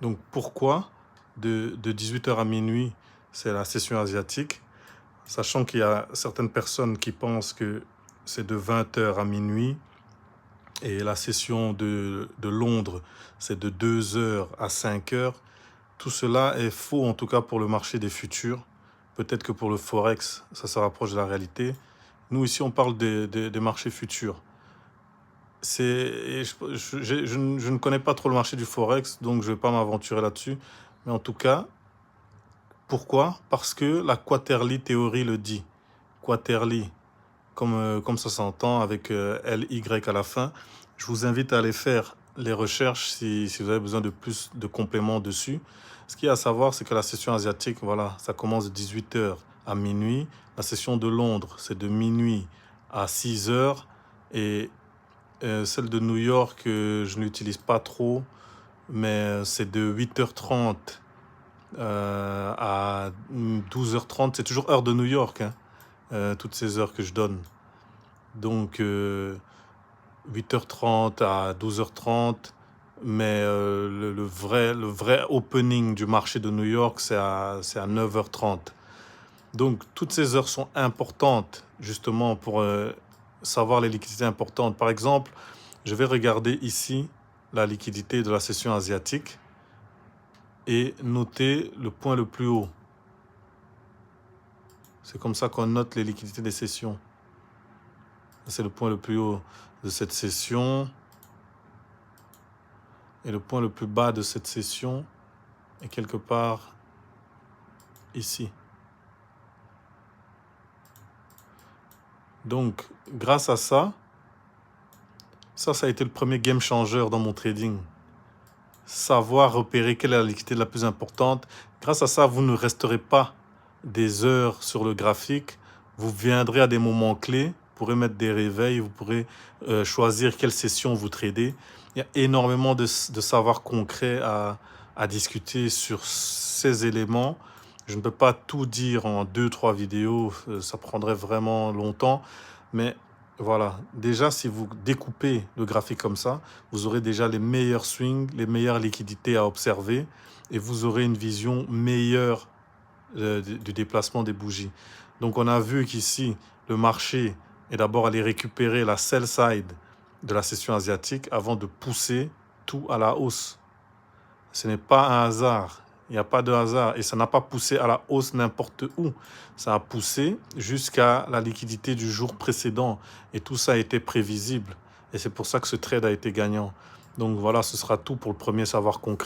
Donc pourquoi de 18 h à minuit, c'est la session asiatique, sachant qu'il y a certaines personnes qui pensent que c'est de 20 h à minuit et la session de Londres, c'est de 2 h à 5 h. Tout cela est faux, en tout cas pour le marché des futurs. Peut-être que pour le Forex, ça se rapproche de la réalité. Nous, ici, on parle des marchés futurs. Je ne connais pas trop le marché du Forex, donc je ne vais pas m'aventurer là-dessus. Mais en tout cas, pourquoi? Parce que la Quaterly théorie le dit. Quaterly, comme ça s'entend, avec LY à la fin. Je vous invite à aller faire les recherches si vous avez besoin de plus de compléments dessus. Ce qu'il y a à savoir, c'est que la session asiatique, voilà, ça commence de 18 h à minuit. La session de Londres, c'est de minuit à 6 h. Et celle de New York, je n'utilise pas trop, mais c'est de 8 h 30 à 12 h 30. C'est toujours heure de New York, hein, toutes ces heures que je donne. Donc 8 h 30 à 12 h 30. Mais le vrai opening du marché de New York, c'est à 9 h 30. Donc toutes ces heures sont importantes justement pour savoir les liquidités importantes. Par exemple, je vais regarder ici la liquidité de la session asiatique et noter le point le plus haut. C'est comme ça qu'on note les liquidités des sessions. C'est le point le plus haut de cette session. Et le point le plus bas de cette session est quelque part ici. Donc, grâce à ça, ça a été le premier game changer dans mon trading. Savoir repérer quelle est la liquidité la plus importante. Grâce à ça, vous ne resterez pas des heures sur le graphique. Vous viendrez à des moments clés, vous pourrez mettre des réveils, vous pourrez choisir quelle session vous tradez. Il y a énormément de savoir concret à discuter sur ces éléments. Je ne peux pas tout dire en 2-3 vidéos, ça prendrait vraiment longtemps. Mais voilà, déjà si vous découpez le graphique comme ça, vous aurez déjà les meilleurs swings, les meilleures liquidités à observer et vous aurez une vision meilleure du déplacement des bougies. Donc on a vu qu'ici, le marché est d'abord allé récupérer la sell side de la session asiatique avant de pousser tout à la hausse. Ce n'est pas un hasard. Il n'y a pas de hasard. Et ça n'a pas poussé à la hausse n'importe où. Ça a poussé jusqu'à la liquidité du jour précédent. Et tout ça a été prévisible. Et c'est pour ça que ce trade a été gagnant. Donc voilà, ce sera tout pour le premier savoir concret.